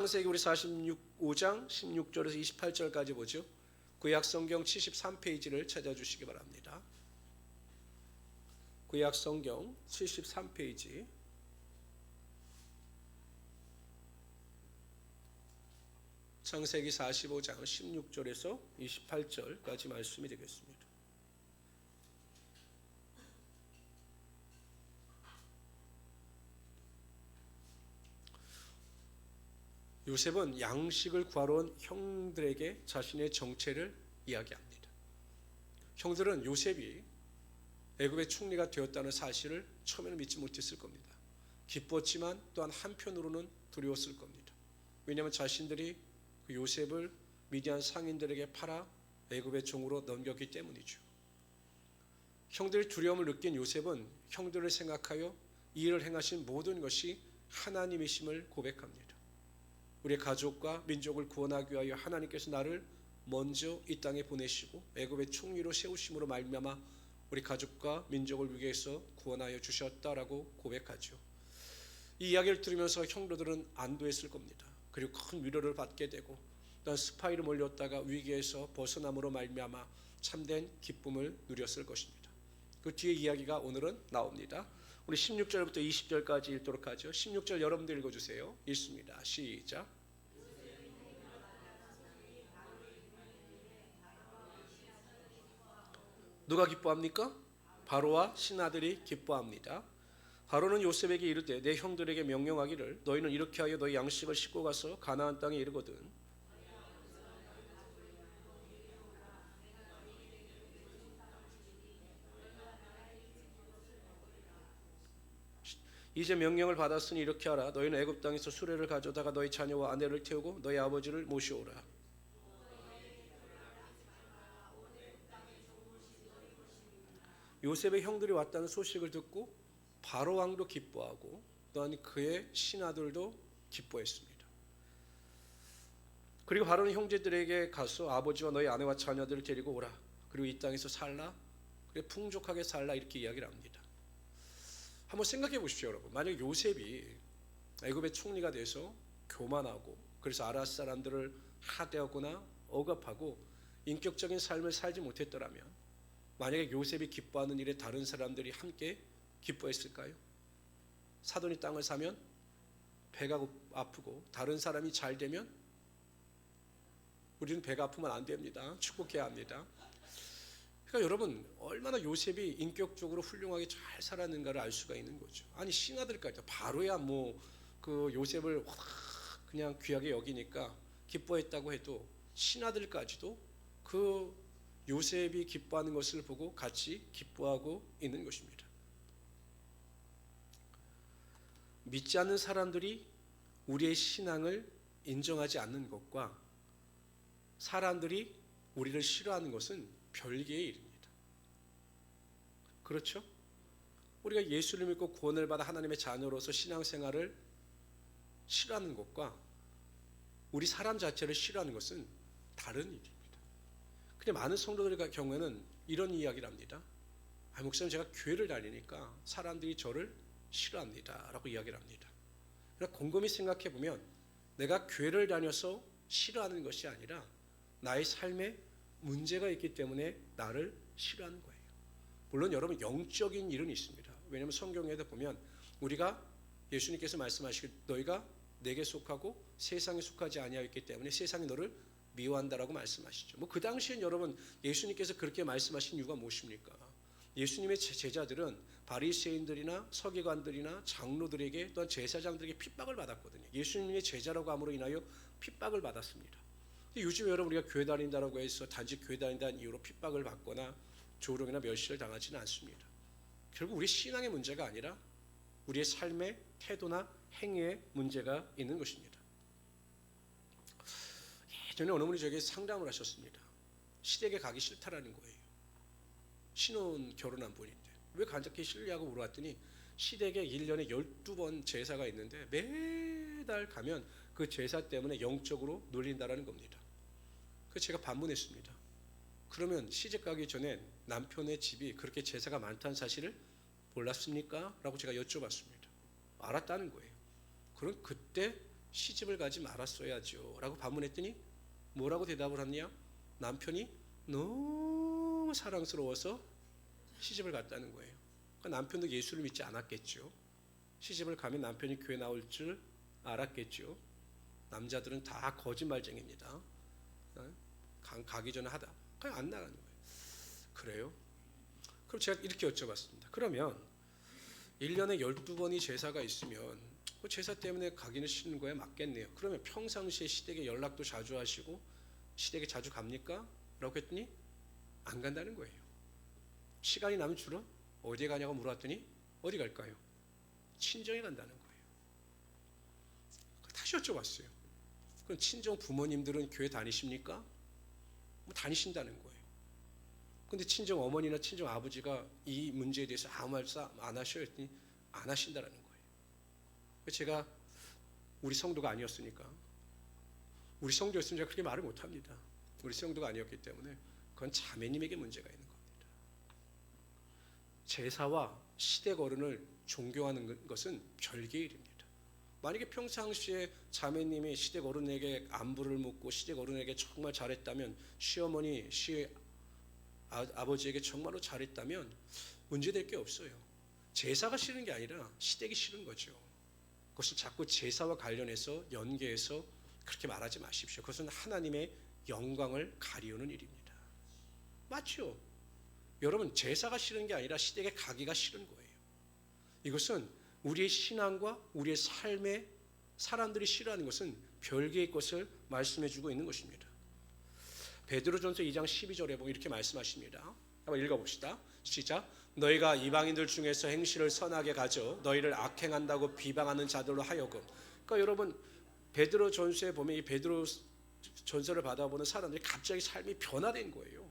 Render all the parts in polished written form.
창세기 우리 45장 16절에서 28절까지 보죠. 구약 성경 73페이지를 찾아주시기 바랍니다. 구약 성경 73페이지 창세기 45장 16절에서 28절까지 말씀이 되겠습니다. 요셉은 양식을 구하러 온 형들에게 자신의 정체를 이야기합니다. 형들은 요셉이 애굽의 총리가 되었다는 사실을 처음에는 믿지 못했을 겁니다. 기뻤지만 또한 한편으로는 두려웠을 겁니다. 왜냐하면 자신들이 그 요셉을 미디안 상인들에게 팔아 애굽의 종으로 넘겼기 때문이죠. 형들의 두려움을 느낀 요셉은 형들을 생각하여 이 일을 행하신 모든 것이 하나님이심을 고백합니다. 우리의 가족과 민족을 구원하기 위하여 하나님께서 나를 먼저 이 땅에 보내시고 애굽의 총리로 세우심으로 말미암아 우리 가족과 민족을 위해서 구원하여 주셨다라고 고백하죠. 이 이야기를 들으면서 형들은 안도했을 겁니다. 그리고 큰 위로를 받게 되고 또한 스파이로 몰렸다가 위기에서 벗어남으로 말미암아 참된 기쁨을 누렸을 것입니다. 그 뒤에 이야기가 오늘은 나옵니다. 우리 16절부터 20절까지 읽도록 하죠. 16절 여러분들 읽어주세요. 읽습니다. 시작. 누가 기뻐합니까? 바로와 신하들이 기뻐합니다. 바로는 요셉에게 이르되 내 형들에게 명령하기를 너희는 이렇게 하여 너희 양식을 싣고 가서 가나안 땅에 이르거든 이제 명령을 받았으니 이렇게 하라. 너희는 애굽 땅에서 수레를 가져다가 너희 자녀와 아내를 태우고 너희 아버지를 모시오라. 요셉의 형들이 왔다는 소식을 듣고 바로 왕도 기뻐하고 또한 그의 신하들도 기뻐했습니다. 그리고 바로는 형제들에게 가서 아버지와 너희 아내와 자녀들을 데리고 오라. 그리고 이 땅에서 살라. 그래 풍족하게 살라. 이렇게 이야기를 합니다. 한번 생각해 보십시오, 여러분. 만약 요셉이 애굽의 총리가 돼서 교만하고 그래서 아랍 사람들을 하대하거나 억압하고 인격적인 삶을 살지 못했더라면 만약에 요셉이 기뻐하는 일에 다른 사람들이 함께 기뻐했을까요? 사돈이 땅을 사면 배가 아프고 다른 사람이 잘 되면 우리는 배가 아프면 안 됩니다. 축복해야 합니다. 그러니까 여러분 얼마나 요셉이 인격적으로 훌륭하게 잘 살았는가를 알 수가 있는 거죠. 아니 신하들까지 바로야 뭐 그 요셉을 그냥 귀하게 여기니까 기뻐했다고 해도 신하들까지도 그 요셉이 기뻐하는 것을 보고 같이 기뻐하고 있는 것입니다. 믿지 않는 사람들이 우리의 신앙을 인정하지 않는 것과 사람들이 우리를 싫어하는 것은 별개의 일입니다. 그렇죠? 우리가 예수를 믿고 구원을 받아 하나님의 자녀로서 신앙생활을 싫어하는 것과 우리 사람 자체를 싫어하는 것은 다른 일입니다. 근데 많은 성도들의 경우에는 이런 이야기를 합니다. 목사님 제가 교회를 다니니까 사람들이 저를 싫어합니다 라고 이야기를 합니다. 그러나 곰곰이 생각해 보면 내가 교회를 다녀서 싫어하는 것이 아니라 나의 삶에 문제가 있기 때문에 나를 싫어하는 거예요. 물론 여러분 영적인 일은 있습니다. 왜냐하면 성경에도 보면 우리가 예수님께서 말씀하시길 너희가 내게 속하고 세상에 속하지 아니하였기 때문에 세상이 너를 미워한다라고 말씀하시죠. 뭐 그 당시엔 여러분 예수님께서 그렇게 말씀하신 이유가 무엇입니까? 예수님의 제자들은 바리새인들이나 서기관들이나 장로들에게 또한 제사장들에게 핍박을 받았거든요. 예수님의 제자라고 함으로 인하여 핍박을 받았습니다. 근데 요즘 여러분 우리가 교회 다닌다라고 해서 단지 교회 다닌다는 이유로 핍박을 받거나 조롱이나 멸시를 당하지는 않습니다. 결국 우리 신앙의 문제가 아니라 우리의 삶의 태도나 행위에 문제가 있는 것입니다. 예전에 어느 분이 저에게 상담을 하셨습니다. 시댁에 가기 싫다라는 거예요. 신혼 결혼한 분인데 왜 가기 싫냐고 물어봤더니 시댁에 1년에 12번 제사가 있는데 매달 가면 그 제사 때문에 영적으로 눌린다라는 겁니다. 그래서 제가 반문했습니다. 그러면 시집 가기 전에 남편의 집이 그렇게 제사가 많다는 사실을 몰랐습니까? 라고 제가 여쭤봤습니다. 알았다는 거예요. 그럼 그때 시집을 가지 말았어야죠 라고 반문했더니 뭐라고 대답을 하냐? 남편이 너무 사랑스러워서 시집을 갔다는 거예요. 그러니까 남편도 예수를 믿지 않았겠죠. 시집을 가면 남편이 교회 나올 줄 알았겠죠. 남자들은 다 거짓말쟁이입니다. 가기 전에 하다 그냥 안 나가는 거예요. 그래요? 그럼 제가 이렇게 여쭤봤습니다. 그러면 1년에 12번이 제사가 있으면 그 제사 때문에 가기는 싫은 거야? 맞겠네요. 그러면 평상시에 시댁에 연락도 자주 하시고 시댁에 자주 갑니까? 라고 했더니 안 간다는 거예요. 시간이 나면 주로 어디에 가냐고 물어봤더니 어디 갈까요? 친정에 간다는 거예요. 다시 여쭤봤어요. 그럼 친정 부모님들은 교회 다니십니까? 뭐 다니신다는 거예요. 근데 친정 어머니나 친정 아버지가 이 문제에 대해서 아무 말 안 하셔요 했더니 안 하신다는 거예요. 제가 우리 성도가 아니었으니까, 우리 성도였으면 제가 그렇게 말을 못합니다. 우리 성도가 아니었기 때문에 그건 자매님에게 문제가 있는 겁니다. 제사와 시댁 어른을 존경하는 것은 별개의 일입니다. 만약에 평상시에 자매님이 시댁 어른에게 안부를 묻고 시댁 어른에게 정말 잘했다면, 시어머니, 아버지에게 정말로 잘했다면 문제될 게 없어요. 제사가 싫은 게 아니라 시댁이 싫은 거죠. 그것을 자꾸 제사와 관련해서 연계해서 그렇게 말하지 마십시오. 그것은 하나님의 영광을 가리우는 일입니다. 맞죠? 여러분, 제사가 싫은 게 아니라 시댁에 가기가 싫은 거예요. 이것은 우리의 신앙과 우리의 삶에 사람들이 싫어하는 것은 별개의 것을 말씀해주고 있는 것입니다. 베드로전서 2장 12절에 보면 이렇게 말씀하십니다. 한번 읽어봅시다. 시작. 너희가 이방인들 중에서 행실을 선하게 가져 너희를 악행한다고 비방하는 자들로 하여금. 그러니까 여러분, 베드로전서에 보면 이 베드로전서를 받아보는 사람들이 갑자기 삶이 변화된 거예요.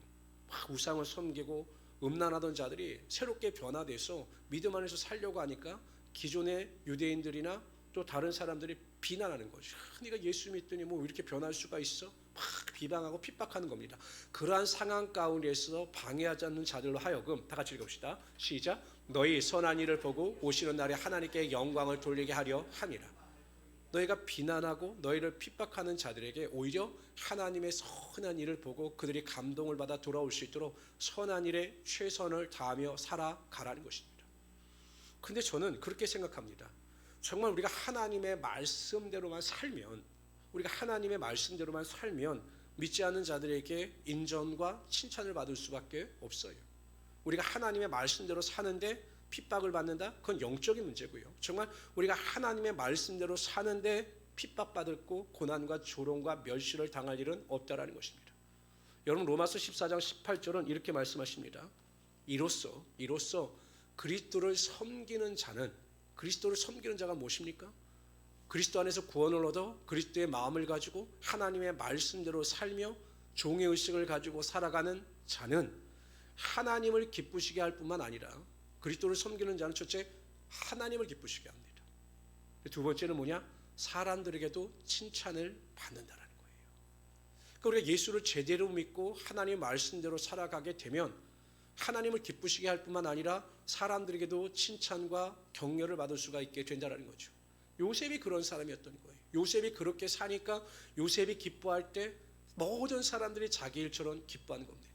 막 우상을 섬기고 음란하던 자들이 새롭게 변화돼서 믿음 안에서 살려고 하니까 기존의 유대인들이나 또 다른 사람들이 비난하는 거죠. 네가 예수 믿더니 뭐 이렇게 변할 수가 있어? 막 비방하고 핍박하는 겁니다. 그러한 상황 가운데서 방해하지 않는 자들로 하여금, 다 같이 읽읍시다. 시작. 너희 선한 일을 보고 오시는 날에 하나님께 영광을 돌리게 하려 함이라. 너희가 비난하고 너희를 핍박하는 자들에게 오히려 하나님의 선한 일을 보고 그들이 감동을 받아 돌아올 수 있도록 선한 일에 최선을 다하며 살아가라는 것입니다. 근데 저는 그렇게 생각합니다. 정말 우리가 하나님의 말씀대로만 살면, 믿지 않는 자들에게 인정과 칭찬을 받을 수밖에 없어요. 우리가 하나님의 말씀대로 사는데 핍박을 받는다? 그건 영적인 문제고요. 정말 우리가 하나님의 말씀대로 사는데 핍박받고 고난과 조롱과 멸시를 당할 일은 없다라는 것입니다. 여러분, 로마서 14장 18절은 이렇게 말씀하십니다. 이로써 그리스도를 섬기는 자가 무엇입니까? 그리스도 안에서 구원을 얻어 그리스도의 마음을 가지고 하나님의 말씀대로 살며 종의 의식을 가지고 살아가는 자는 하나님을 기쁘시게 할 뿐만 아니라, 그리스도를 섬기는 자는 첫째 하나님을 기쁘시게 합니다. 두 번째는 뭐냐? 사람들에게도 칭찬을 받는다는 거예요. 그러니까 우리가 예수를 제대로 믿고 하나님의 말씀대로 살아가게 되면 하나님을 기쁘시게 할 뿐만 아니라 사람들에게도 칭찬과 격려를 받을 수가 있게 된다는 거죠. 요셉이 그런 사람이었던 거예요. 요셉이 그렇게 사니까 요셉이 기뻐할 때 모든 사람들이 자기 일처럼 기뻐하는 겁니다.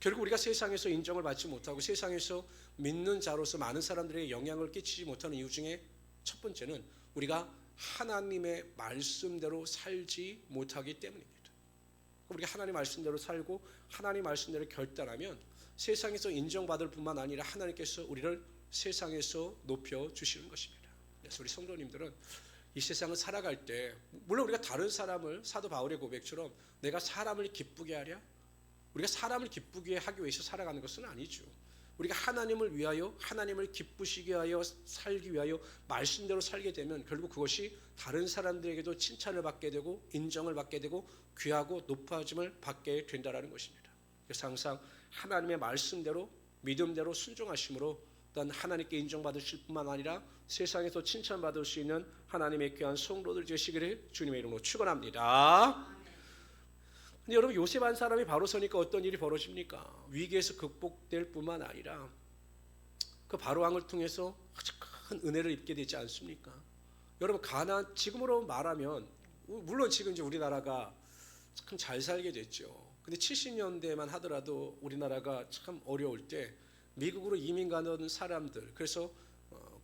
결국 우리가 세상에서 인정을 받지 못하고 세상에서 믿는 자로서 많은 사람들에게 영향을 끼치지 못하는 이유 중에 첫 번째는 우리가 하나님의 말씀대로 살지 못하기 때문입니다. 우리가 하나님 말씀대로 살고 하나님 말씀대로 결단하면 세상에서 인정받을 뿐만 아니라 하나님께서 우리를 세상에서 높여주시는 것입니다. 그래서 우리 성도님들은 이 세상을 살아갈 때, 물론 우리가 다른 사람을, 사도 바울의 고백처럼 내가 사람을 기쁘게 하랴, 우리가 사람을 기쁘게 하기 위해서 살아가는 것은 아니죠. 우리가 하나님을 위하여, 하나님을 기쁘시게 하여 살기 위하여 말씀대로 살게 되면 결국 그것이 다른 사람들에게도 칭찬을 받게 되고 인정을 받게 되고 귀하고 높아짐을 받게 된다는 것입니다. 그래서 항상 하나님의 말씀대로 믿음대로 순종하심으로 또한 하나님께 인정받으실 뿐만 아니라 세상에서 칭찬받을 수 있는 하나님의 귀한 성도들 되시기를 주님의 이름으로 축원합니다. 근데 여러분, 요셉 한 사람이 바로 서니까 어떤 일이 벌어집니까? 위기에서 극복될 뿐만 아니라 그 바로 왕을 통해서 아주 큰 은혜를 입게 되지 않습니까? 여러분 가나안 지금으로 말하면 물론 지금 이제 우리나라가 참 잘 살게 됐죠. 근데 70년대만 하더라도 우리나라가 참 어려울 때 미국으로 이민 가는 사람들, 그래서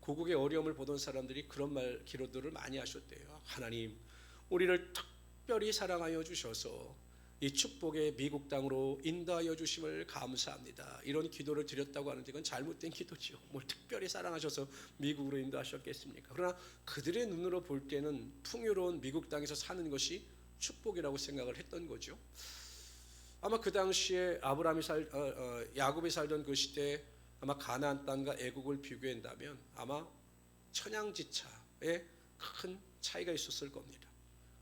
고국의 어려움을 보던 사람들이 그런 말 기도들을 많이 하셨대요. 하나님, 우리를 특별히 사랑하여 주셔서 이 축복의 미국 땅으로 인도하여 주심을 감사합니다. 이런 기도를 드렸다고 하는데 이건 잘못된 기도죠. 뭘 특별히 사랑하셔서 미국으로 인도하셨겠습니까? 그러나 그들의 눈으로 볼 때는 풍요로운 미국 땅에서 사는 것이 축복이라고 생각을 했던 거죠. 아마 그 당시에 야곱이 살던 그 시대에 아마 가나안 땅과 애국을 비교한다면 아마 천양지차에 큰 차이가 있었을 겁니다.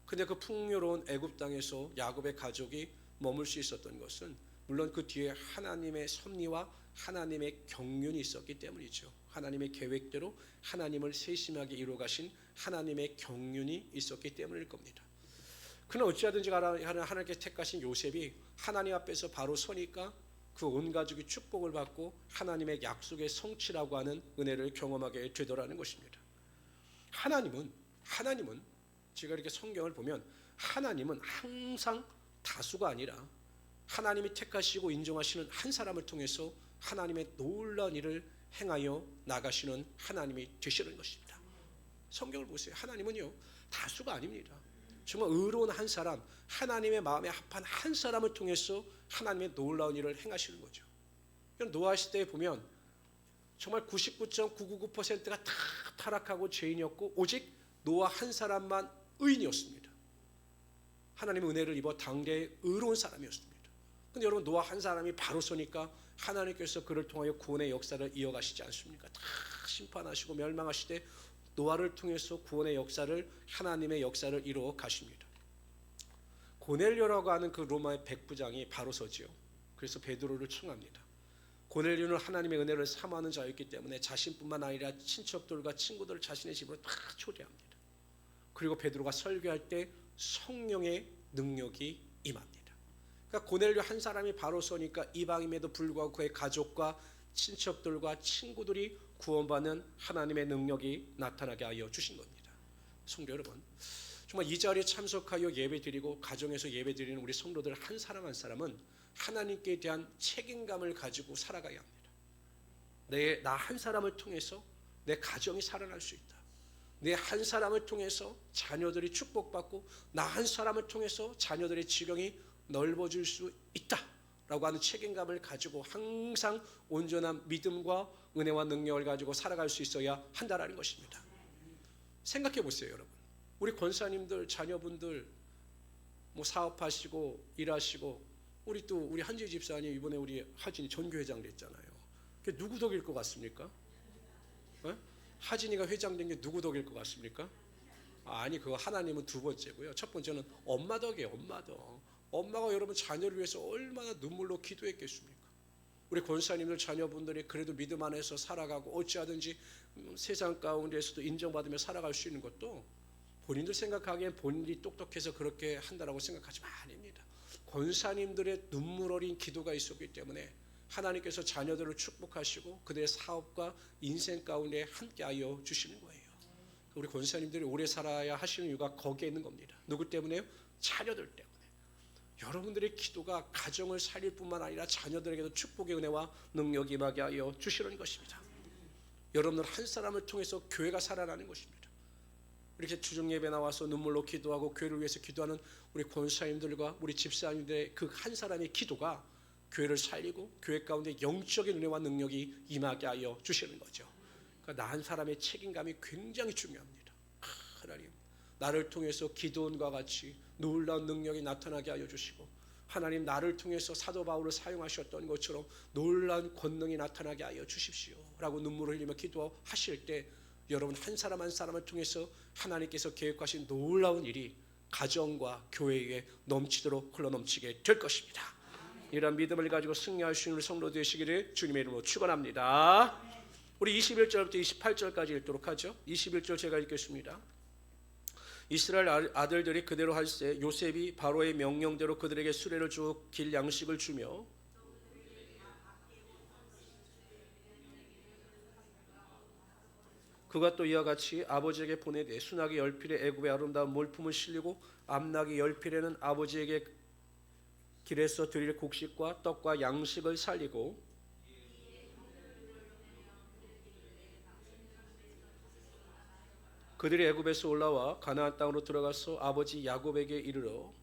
근데 그 풍요로운 애굽 땅에서 야곱의 가족이 머물 수 있었던 것은 물론 그 뒤에 하나님의 섭리와 하나님의 경륜이 있었기 때문이죠. 하나님의 계획대로 하나님을 세심하게 이루어 가신 하나님의 경륜이 있었기 때문일 겁니다. 그는 어찌하든지 하나님께 택하신 요셉이 하나님 앞에서 바로 서니까 그 온 가족이 축복을 받고 하나님의 약속의 성취라고 하는 은혜를 경험하게 되더라는 것입니다. 하나님은 제가 이렇게 성경을 보면 하나님은 항상 다수가 아니라 하나님이 택하시고 인정하시는 한 사람을 통해서 하나님의 놀라운 일을 행하여 나가시는 하나님이 되시는 것입니다. 성경을 보세요. 하나님은요 다수가 아닙니다. 정말 의로운 한 사람, 하나님의 마음에 합한 한 사람을 통해서 하나님의 놀라운 일을 행하시는 거죠. 노아 시대에 보면 정말 99.999%가 다 타락하고 죄인이었고 오직 노아 한 사람만 의인이었습니다. 하나님의 은혜를 입어 당대의 의로운 사람이었습니다. 그런데 여러분 노아 한 사람이 바로 서니까 하나님께서 그를 통하여 구원의 역사를 이어가시지 않습니까? 다 심판하시고 멸망하시되 노아를 통해서 구원의 역사를 하나님의 역사를 이루어 가십니다. 고넬료라고 하는 그 로마의 백부장이 바로 서지요. 그래서 베드로를 청합니다. 고넬료는 하나님의 은혜를 사모하는 자였기 때문에 자신뿐만 아니라 친척들과 친구들을 자신의 집으로 다 초대합니다. 그리고 베드로가 설교할 때 성령의 능력이 임합니다. 그러니까 고넬료 한 사람이 바로 서니까 이방임에도 불구하고 그의 가족과 친척들과 친구들이 구원받는 하나님의 능력이 나타나게 하여 주신 겁니다. 성도 여러분, 정말 이 자리에 참석하여 예배드리고 가정에서 예배드리는 우리 성도들 한 사람 한 사람은 하나님께 대한 책임감을 가지고 살아가야 합니다. 나 한 사람을 통해서 내 가정이 살아날 수 있다. 내 한 사람을 통해서 자녀들이 축복받고 나 한 사람을 통해서 자녀들의 지경이 넓어질 수 있다라고 하는 책임감을 가지고 항상 온전한 믿음과 은혜와 능력을 가지고 살아갈 수 있어야 한다라는 것입니다. 생각해 보세요, 여러분. 우리 권사님들, 자녀분들 뭐 사업하시고 일하시고 우리 한지 집사님 이번에 우리 하진이 전교회장 됐잖아요. 그게 누구 덕일 것 같습니까? 하진이가 회장된 게 누구 덕일 것 같습니까? 아니 그거 하나님은 두 번째고요. 첫 번째는 엄마 덕이에요. 엄마 덕. 엄마가 여러분 자녀를 위해서 얼마나 눈물로 기도했겠습니까? 우리 권사님들 자녀분들이 그래도 믿음 안에서 살아가고 어찌하든지 세상 가운데에서도 인정받으며 살아갈 수 있는 것도 본인들 생각하기엔 본인이 똑똑해서 그렇게 한다라고 생각하지만 아닙니다. 권사님들의 눈물 어린 기도가 있었기 때문에 하나님께서 자녀들을 축복하시고 그들의 사업과 인생 가운데 함께하여 주시는 거예요. 우리 권사님들이 오래 살아야 하시는 이유가 거기에 있는 겁니다. 누구 때문에요? 자녀들 때문에. 여러분들의 기도가 가정을 살릴 뿐만 아니라 자녀들에게도 축복의 은혜와 능력이 임하게 하여 주시는 것입니다. 여러분들 한 사람을 통해서 교회가 살아나는 것입니다. 이렇게 주중 예배 나와서 눈물로 기도하고 교회를 위해서 기도하는 우리 권사님들과 우리 집사님들의 그 한 사람의 기도가 교회를 살리고 교회 가운데 영적인 은혜와 능력이 임하게 하여 주시는 거죠. 그러니까 나 한 사람의 책임감이 굉장히 중요합니다. 하나님, 나를 통해서 기도원과 같이 놀라운 능력이 나타나게 하여 주시고 하나님 나를 통해서 사도 바울을 사용하셨던 것처럼 놀라운 권능이 나타나게 하여 주십시오 라고 눈물을 흘리며 기도하실 때 여러분 한 사람 한 사람을 통해서 하나님께서 계획하신 놀라운 일이 가정과 교회에 넘치도록 흘러넘치게 될 것입니다. 이런 믿음을 가지고 승리할 수 있는 성도 되시기를 주님의 이름으로 축원합니다. 우리 21절부터 28절까지 읽도록 하죠. 21절 제가 읽겠습니다. 이스라엘 아들들이 그대로 할세 요셉이 바로의 명령대로 그들에게 수레를 주어 길 양식을 주며 그가 또 이와 같이 아버지에게 보내되 수나기 열필에 애굽의 아름다운 몰품을 실리고 암나기 열필에는 아버지에게 길에서 드릴 곡식과 떡과 양식을 살리고 그들이 애굽에서 올라와 가나안 땅으로 들어가서 아버지 야곱에게 이르러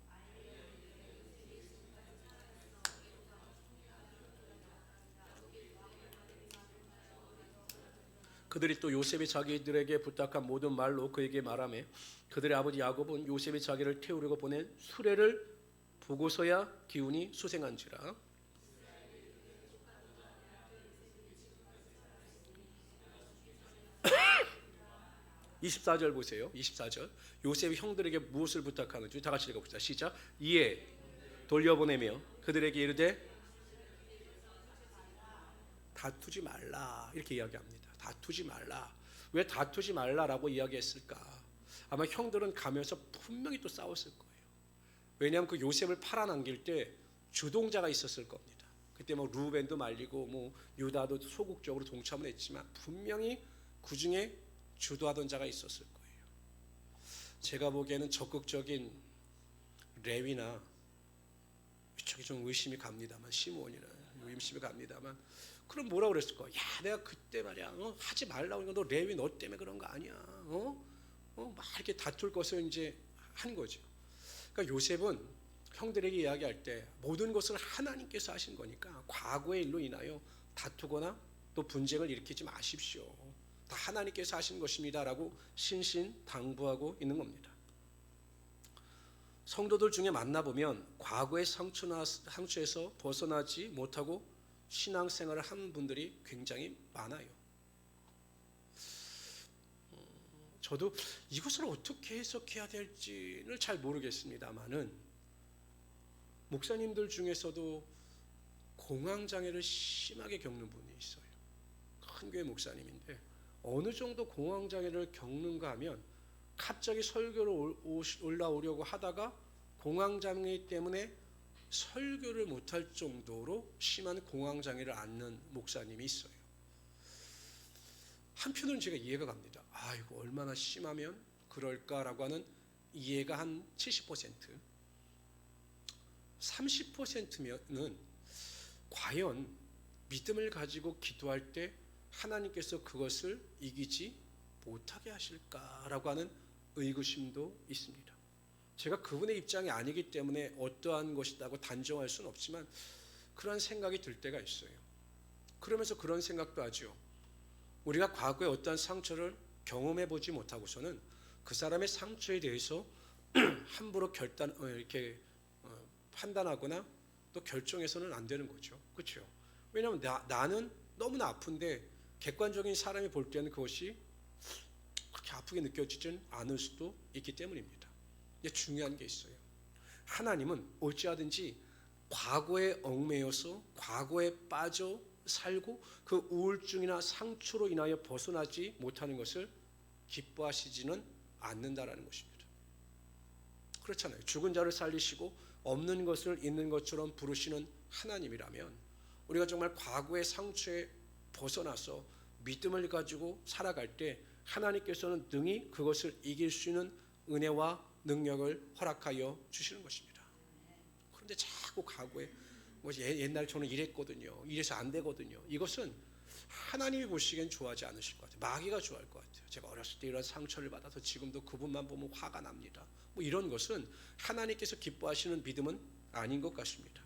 그들이 또 요셉이 자기들에게 부탁한 모든 말로 그에게 말하며 그들의 아버지 야곱은 요셉이 자기를 태우려고 보낸 수레를 보고서야 기운이 수생한지라. 24절 보세요. 24절. 요셉이 형들에게 무엇을 부탁하는지 다 같이 읽어봅시다. 시작. 이에 돌려보내며 그들에게 이르되 다투지 말라 이렇게 이야기합니다. 다투지 말라. 왜 다투지 말라라고 이야기했을까? 아마 형들은 가면서 분명히 또 싸웠을 거예요. 왜냐하면 그 요셉을 팔아넘길 때 주동자가 있었을 겁니다. 그때 뭐 루벤도 말리고 뭐 유다도 소극적으로 동참을 했지만 분명히 그 중에 주도하던 자가 있었을 거예요. 제가 보기에는 적극적인 레위나 이쪽이 좀 의심이 갑니다만 시므온이나 의심이 갑니다만 그럼 뭐라고 그랬을 거야? 야 내가 그때 말이야 하지 말라고 하니까 너 레위 너 때문에 그런 거 아니야. 막 이렇게 다툴 것을 이제 한 거죠. 그러니까 요셉은 형들에게 이야기할 때 모든 것을 하나님께서 하신 거니까 과거의 일로 인하여 다투거나 또 분쟁을 일으키지 마십시오. 다 하나님께서 하신 것입니다라고 신신당부하고 있는 겁니다. 성도들 중에 만나보면 과거의 상처에서 벗어나지 못하고 신앙생활을 하는 분들이 굉장히 많아요. 저도 이것을 어떻게 해석해야 될지는 잘 모르겠습니다만은 목사님들 중에서도 공황장애를 심하게 겪는 분이 있어요. 큰 교회 목사님인데 어느 정도 공황장애를 겪는가 하면 갑자기 설교를 올라오려고 하다가 공황장애 때문에 설교를 못할 정도로 심한 공황장애를 앓는 목사님이 있어요. 한편으로는 제가 이해가 갑니다. 이거 얼마나 심하면 그럴까라고 하는 이해가 한 70%, 30%면은 과연 믿음을 가지고 기도할 때 하나님께서 그것을 이기지 못하게 하실까라고 하는 의구심도 있습니다. 제가 그분의 입장이 아니기 때문에 어떠한 것이라고 단정할 수는 없지만 그런 생각이 들 때가 있어요. 그러면서 그런 생각도 하죠. 우리가 과거에 어떠한 상처를 경험해 보지 못하고서는 그 사람의 상처에 대해서 함부로 판단하거나 또 결정해서는 안 되는 거죠. 그렇죠? 왜냐하면 나는 너무나 아픈데 객관적인 사람이 볼 때는 그것이 그렇게 아프게 느껴지지는 않을 수도 있기 때문입니다. 중요한 게 있어요. 하나님은 어찌하든지 과거에 얽매여서 과거에 빠져 살고 그 우울증이나 상처로 인하여 벗어나지 못하는 것을 기뻐하시지는 않는다라는 것입니다. 그렇잖아요. 죽은 자를 살리시고 없는 것을 있는 것처럼 부르시는 하나님이라면 우리가 정말 과거의 상처에 벗어나서 믿음을 가지고 살아갈 때 하나님께서는 능히 그것을 이길 수 있는 은혜와 능력을 허락하여 주시는 것입니다. 그런데 자꾸 과거에 옛날 저는 이랬거든요. 이래서 안 되거든요. 이것은 하나님이 보시기엔 좋아하지 않으실 것 같아요. 마귀가 좋아할 것 같아요. 제가 어렸을 때 이런 상처를 받아서 지금도 그분만 보면 화가 납니다. 이런 것은 하나님께서 기뻐하시는 믿음은 아닌 것 같습니다.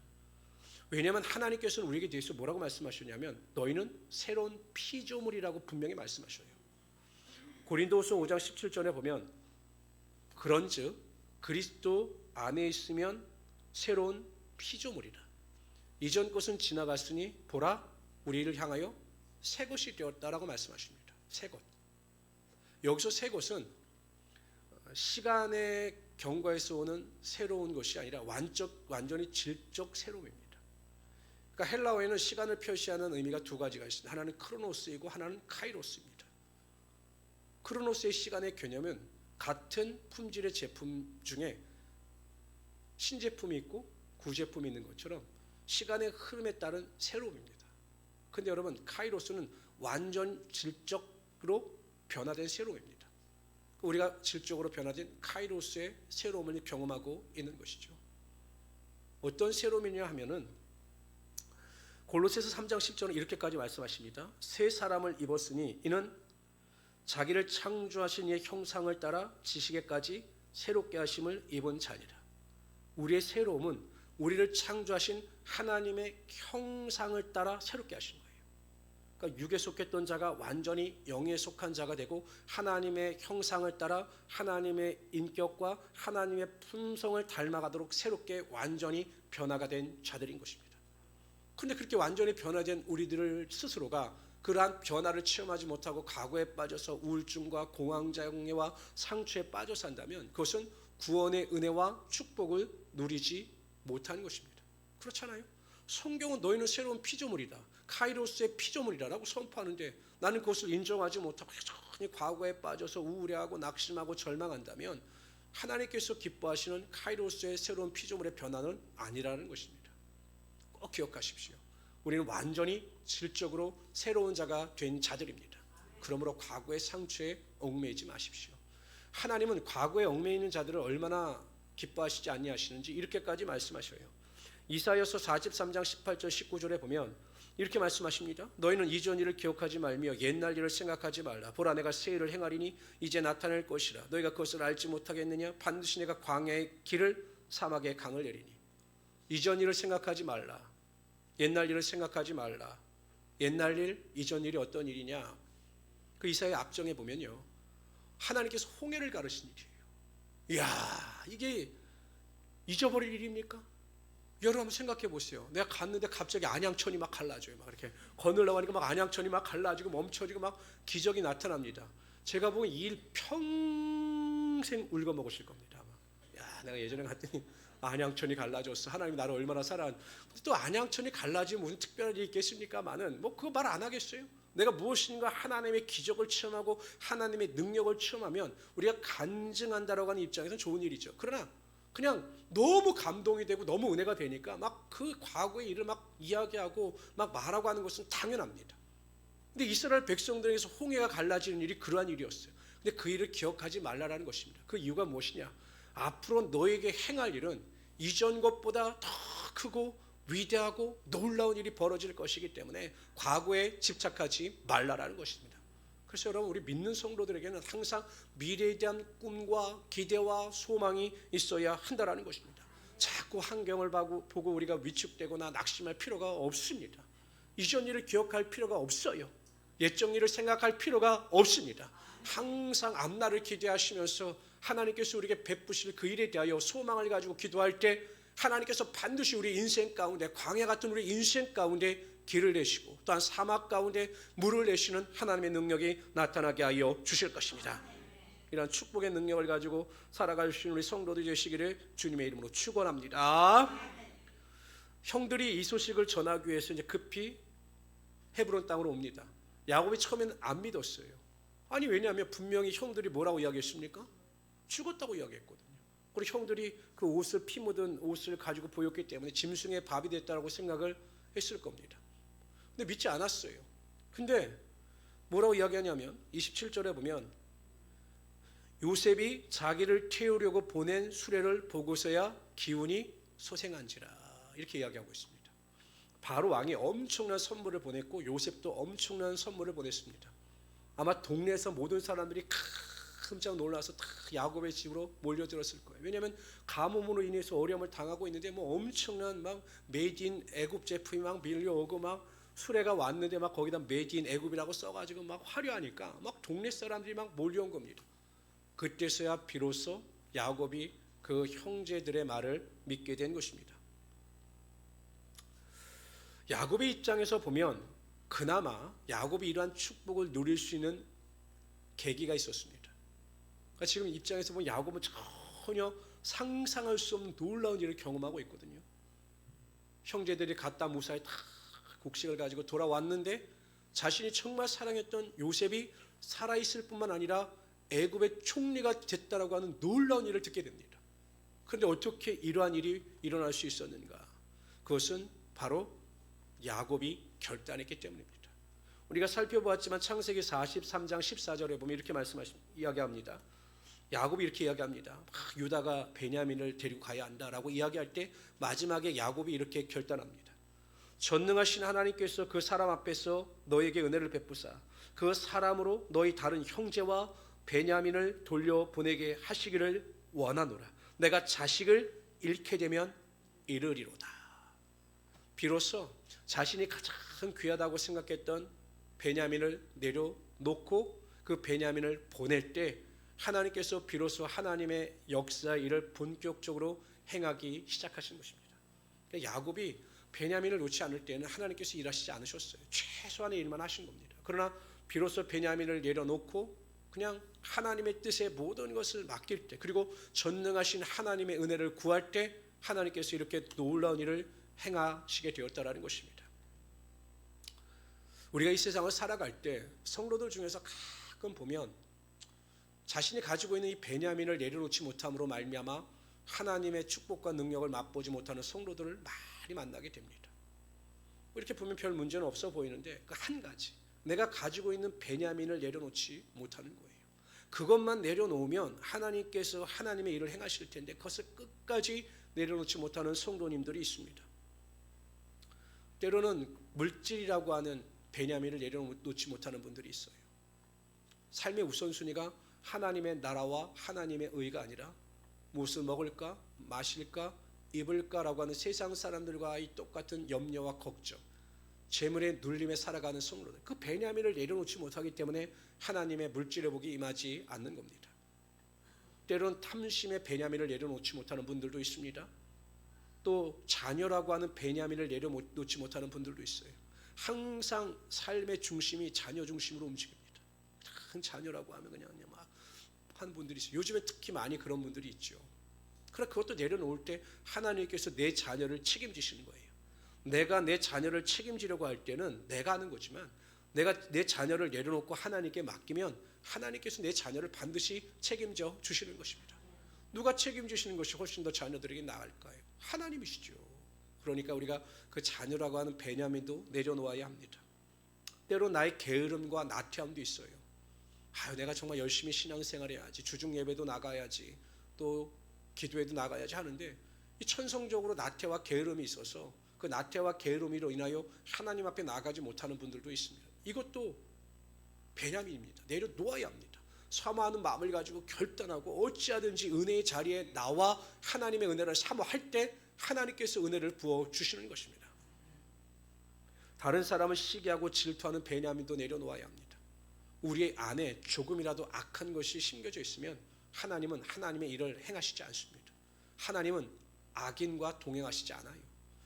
왜냐하면 하나님께서는 우리에게 대해서 뭐라고 말씀하셨냐면 너희는 새로운 피조물이라고 분명히 말씀하셔요. 고린도후서 5장 17절에 보면 그런즉 그리스도 안에 있으면 새로운 피조물이라. 이전 것은 지나갔으니 보라 우리를 향하여 새 것이 되었다라고 말씀하십니다. 새 것. 여기서 새 것은 시간의 경과에서 오는 새로운 것이 아니라 완전히 질적 새로움입니다. 그러니까 헬라어에는 시간을 표시하는 의미가 두 가지가 있습니다. 하나는 크로노스이고 하나는 카이로스입니다. 크로노스의 시간의 개념은 같은 품질의 제품 중에 신제품이 있고 구제품이 있는 것처럼 시간의 흐름에 따른 새로움입니다. 근데 여러분 카이로스는 완전 질적으로 변화된 새로움입니다. 우리가 질적으로 변화된 카이로스의 새로움을 경험하고 있는 것이죠. 어떤 새로움이냐 하면은 골로새서 3장 10절은 이렇게까지 말씀하십니다. 새 사람을 입었으니 이는 자기를 창조하신 이의 형상을 따라 지식에까지 새롭게 하심을 입은 자니라. 우리의 새로움은 우리를 창조하신 하나님의 형상을 따라 새롭게 하신 거예요. 그러니까 육에 속했던 자가 완전히 영에 속한 자가 되고 하나님의 형상을 따라 하나님의 인격과 하나님의 품성을 닮아가도록 새롭게 완전히 변화가 된 자들인 것입니다. 그런데 그렇게 완전히 변화된 우리들 스스로가 그러한 변화를 체험하지 못하고 과거에 빠져서 우울증과 공황장애와 상처에 빠져 산다면 그것은 구원의 은혜와 축복을 누리지 못한 것입니다. 그렇잖아요. 성경은 너희는 새로운 피조물이다, 카이로스의 피조물이라고 선포하는데 나는 그것을 인정하지 못하고 여전히 과거에 빠져서 우울해하고 낙심하고 절망한다면 하나님께서 기뻐하시는 카이로스의 새로운 피조물의 변화는 아니라는 것입니다. 꼭 기억하십시오. 우리는 완전히 질적으로 새로운 자가 된 자들입니다. 그러므로 과거의 상처에 얽매이지 마십시오. 하나님은 과거에 얽매여 있는 자들을 얼마나 기뻐하시지 아니하시는지 이렇게까지 말씀하셔요. 이사야서 43장 18절 19절에 보면 이렇게 말씀하십니다. 너희는 이전 일을 기억하지 말며 옛날 일을 생각하지 말라. 보라, 내가 새 일을 행하리니 이제 나타날 것이라. 너희가 그것을 알지 못하겠느냐? 반드시 내가 광야의 길을 사막의 강을 내리니. 이전 일을 생각하지 말라. 옛날 일을 생각하지 말라. 옛날 일, 이전 일이 어떤 일이냐? 그 이사야 앞정에 보면요, 하나님께서 홍해를 가르신 일이에요. 이야, 이게 잊어버릴 일입니까? 여러분 한번 생각해 보세요. 내가 갔는데 갑자기 안양천이 막 갈라져요. 막 이렇게 거늘려고 하니까 막 안양천이 막 갈라지고 멈춰지고 막 기적이 나타납니다. 제가 보면 이 일 평생 울고 먹으실 겁니다. 야, 내가 예전에 갔더니 안양천이 갈라졌어. 하나님 나를 얼마나 사랑하는데. 또 안양천이 갈라지면 무슨 특별한 일이 있겠습니까만은 뭐 그거 말 안 하겠어요? 내가 무엇인가 하나님의 기적을 체험하고 하나님의 능력을 체험하면 우리가 간증한다라고 하는 입장에서는 좋은 일이죠. 그러나 그냥 너무 감동이 되고 너무 은혜가 되니까 막 그 과거의 일을 막 이야기하고 막 말하고 하는 것은 당연합니다. 근데 이스라엘 백성들에게서 홍해가 갈라지는 일이 그러한 일이었어요. 근데 그 일을 기억하지 말라라는 것입니다. 그 이유가 무엇이냐? 앞으로 너에게 행할 일은 이전 것보다 더 크고 위대하고 놀라운 일이 벌어질 것이기 때문에 과거에 집착하지 말라라는 것입니다. 그래서 여러분, 우리 믿는 성도들에게는 항상 미래에 대한 꿈과 기대와 소망이 있어야 한다라는 것입니다. 자꾸 환경을 보고 우리가 위축되거나 낙심할 필요가 없습니다. 이전 일을 기억할 필요가 없어요. 옛적 일을 생각할 필요가 없습니다. 항상 앞날을 기대하시면서 하나님께서 우리에게 베푸실 그 일에 대하여 소망을 가지고 기도할 때 하나님께서 반드시 우리 인생 가운데, 광야 같은 우리 인생 가운데 길을 내시고 또한 사막 가운데 물을 내시는 하나님의 능력이 나타나게 하여 주실 것입니다. 이런 축복의 능력을 가지고 살아갈 수 있는 우리 성도들 되시기를 주님의 이름으로 축원합니다. 형들이 이 소식을 전하기 위해서 이제 급히 헤브론 땅으로 옵니다. 야곱이 처음에는 안 믿었어요. 아니, 왜냐하면 분명히 형들이 뭐라고 이야기했습니까? 죽었다고 이야기했거든요. 그리고 형들이 그 옷을, 피 묻은 옷을 가지고 보였기 때문에 짐승의 밥이 됐다고 생각을 했을 겁니다. 근데 믿지 않았어요. 근데 뭐라고 이야기하냐면 27절에 보면 요셉이 자기를 태우려고 보낸 수레를 보고서야 기운이 소생한지라, 이렇게 이야기하고 있습니다. 바로 왕이 엄청난 선물을 보냈고 요셉도 엄청난 선물을 보냈습니다. 아마 동네에서 모든 사람들이 깜짝 놀라서 다 야곱의 집으로 몰려들었을 거예요. 왜냐하면 가뭄으로 인해서 어려움을 당하고 있는데 뭐 엄청난 막 메이드인 애굽 제품이 막 밀려오고 막 수레가 왔는데 막 거기다 메이드인 애굽이라고 써가지고 막 화려하니까 막 동네 사람들이 막 몰려온 겁니다. 그때서야 비로소 야곱이 그 형제들의 말을 믿게 된 것입니다. 야곱의 입장에서 보면 그나마 야곱이 이러한 축복을 누릴 수 있는 계기가 있었습니다. 그러니까 지금 입장에서 보면 야곱은 전혀 상상할 수 없는 놀라운 일을 경험하고 있거든요. 형제들이 갖다 무사히 다 곡식을 가지고 돌아왔는데 자신이 정말 사랑했던 요셉이 살아있을 뿐만 아니라 애굽의 총리가 됐다라고 하는 놀라운 일을 듣게 됩니다. 그런데 어떻게 이러한 일이 일어날 수 있었는가? 그것은 바로 야곱이 결단했기 때문입니다. 우리가 살펴보았지만 창세기 43장 14절에 보면 이렇게 이야기합니다. 야곱이 이렇게 이야기합니다. 유다가 베냐민을 데리고 가야 한다라고 이야기할 때 마지막에 야곱이 이렇게 결단합니다. 전능하신 하나님께서 그 사람 앞에서 너에게 은혜를 베푸사 그 사람으로 너희 다른 형제와 베냐민을 돌려보내게 하시기를 원하노라. 내가 자식을 잃게 되면 잃으리로다. 비로소 자신이 가장 귀하다고 생각했던 베냐민을 내려놓고 그 베냐민을 보낼 때 하나님께서 비로소 하나님의 역사의 일을 본격적으로 행하기 시작하신 것입니다. 야곱이 베냐민을 놓지 않을 때는 하나님께서 일하시지 않으셨어요. 최소한의 일만 하신 겁니다. 그러나 비로소 베냐민을 내려놓고 그냥 하나님의 뜻에 모든 것을 맡길 때, 그리고 전능하신 하나님의 은혜를 구할 때 하나님께서 이렇게 놀라운 일을 행하시게 되었다라는 것입니다. 우리가 이 세상을 살아갈 때 성도들 중에서 가끔 보면 자신이 가지고 있는 이 베냐민을 내려놓지 못함으로 말미암아 하나님의 축복과 능력을 맛보지 못하는 성도들을 많이 만나게 됩니다. 이렇게 보면 별 문제는 없어 보이는데 그 한 가지, 내가 가지고 있는 베냐민을 내려놓지 못하는 거예요. 그것만 내려놓으면 하나님께서 하나님의 일을 행하실 텐데 그것을 끝까지 내려놓지 못하는 성도님들이 있습니다. 때로는 물질이라고 하는 베냐민을 내려놓지 못하는 분들이 있어요. 삶의 우선순위가 하나님의 나라와 하나님의 의가 아니라 무엇을 먹을까, 마실까, 입을까라고 하는 세상 사람들과의 똑같은 염려와 걱정, 재물의 눌림에 살아가는 성도들, 그 베냐민을 내려놓지 못하기 때문에 하나님의 물질의 복이 임하지 않는 겁니다. 때로는 탐심의 베냐민을 내려놓지 못하는 분들도 있습니다. 또 자녀라고 하는 베냐민을 내려놓지 못하는 분들도 있어요. 항상 삶의 중심이 자녀 중심으로 움직입니다. 큰 자녀라고 하면 그냥 막 하는 분들이 있어요. 요즘에 특히 많이 그런 분들이 있죠. 그러나 그것도 내려놓을 때 하나님께서 내 자녀를 책임지시는 거예요. 내가 내 자녀를 책임지려고 할 때는 내가 하는 거지만 내가 내 자녀를 내려놓고 하나님께 맡기면 하나님께서 내 자녀를 반드시 책임져 주시는 것입니다. 누가 책임지시는 것이 훨씬 더 자녀들에게 나을까요? 하나님이시죠. 그러니까 우리가 그 자녀라고 하는 베냐민도 내려놓아야 합니다. 때로 나의 게으름과 나태함도 있어요. 내가 정말 열심히 신앙생활 해야지, 주중 예배도 나가야지, 또 기도에도 나가야지 하는데 이 천성적으로 나태와 게으름이 있어서 그 나태와 게으름으로 인하여 하나님 앞에 나가지 못하는 분들도 있습니다. 이것도 베냐민입니다. 내려놓아야 합니다. 사모하는 마음을 가지고 결단하고 어찌하든지 은혜의 자리에 나와 하나님의 은혜를 사모할 때 하나님께서 은혜를 부어주시는 것입니다. 다른 사람을 시기하고 질투하는 베냐민도 내려놓아야 합니다. 우리의 안에 조금이라도 악한 것이 심겨져 있으면 하나님은 하나님의 일을 행하시지 않습니다. 하나님은 악인과 동행하시지 않아요.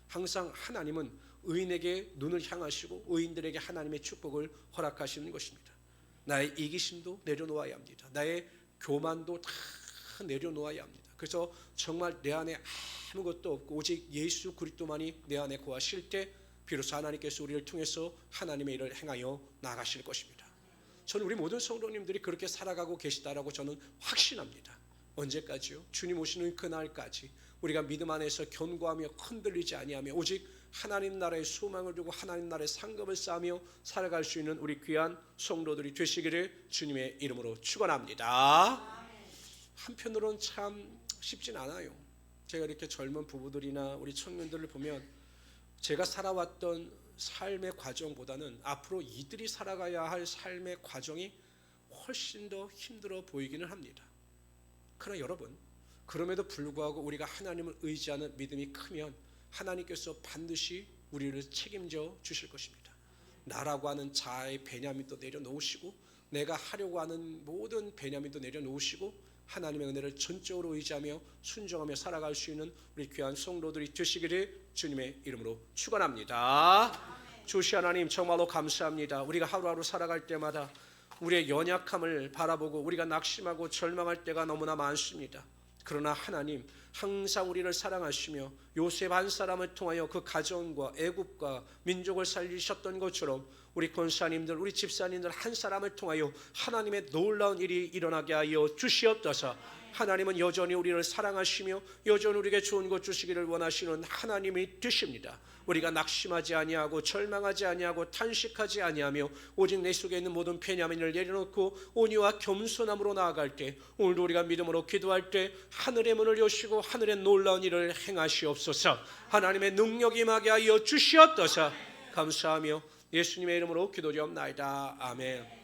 항상 하나님은 의인에게 눈을 향하시고 의인들에게 하나님의 축복을 허락하시는 것입니다. 나의 이기심도 내려놓아야 합니다. 나의 교만도 다 내려놓아야 합니다. 그래서 정말 내 안에 아무것도 없고 오직 예수 그리스도만이 내 안에 거하실 때 비로소 하나님께서 우리를 통해서 하나님의 일을 행하여 나가실 것입니다. 저는 우리 모든 성도님들이 그렇게 살아가고 계시다라고 저는 확신합니다. 언제까지요? 주님 오시는 그날까지 우리가 믿음 안에서 견고하며 흔들리지 아니하며 오직 하나님 나라의 소망을 두고 하나님 나라의 상급을 쌓으며 살아갈 수 있는 우리 귀한 성도들이 되시기를 주님의 이름으로 축원합니다. 한편으로는 참 쉽진 않아요. 제가 이렇게 젊은 부부들이나 우리 청년들을 보면 제가 살아왔던 삶의 과정보다는 앞으로 이들이 살아가야 할 삶의 과정이 훨씬 더 힘들어 보이기는 합니다. 그러나 여러분, 그럼에도 불구하고 우리가 하나님을 의지하는 믿음이 크면 하나님께서 반드시 우리를 책임져 주실 것입니다. 나라고 하는 자아의 베냐민도 내려놓으시고 내가 하려고 하는 모든 베냐민도 내려놓으시고 하나님의 은혜를 전적으로 의지하며 순종하며 살아갈 수 있는 우리 귀한 성도들이 되시기를 주님의 이름으로 축원합니다. 주시 하나님 정말로 감사합니다. 우리가 하루하루 살아갈 때마다 우리의 연약함을 바라보고 우리가 낙심하고 절망할 때가 너무나 많습니다. 그러나 하나님 항상 우리를 사랑하시며 요셉 한 사람을 통하여 그 가정과 애국과 민족을 살리셨던 것처럼 우리 권사님들 우리 집사님들 한 사람을 통하여 하나님의 놀라운 일이 일어나게 하여 주시옵소서. 하나님은 여전히 우리를 사랑하시며 여전히 우리에게 좋은 것 주시기를 원하시는 하나님이 되십니다. 우리가 낙심하지 아니하고 절망하지 아니하고 탄식하지 아니하며 오직 내 속에 있는 모든 패냐민을 내려놓고 온유와 겸손함으로 나아갈 때, 오늘도 우리가 믿음으로 기도할 때 하늘의 문을 여시고 하늘의 놀라운 일을 행하시옵소서. 하나님의 능력이 임하게 하여 주시옵소서. 감사하며 예수님의 이름으로 기도드리옵나이다. 아멘.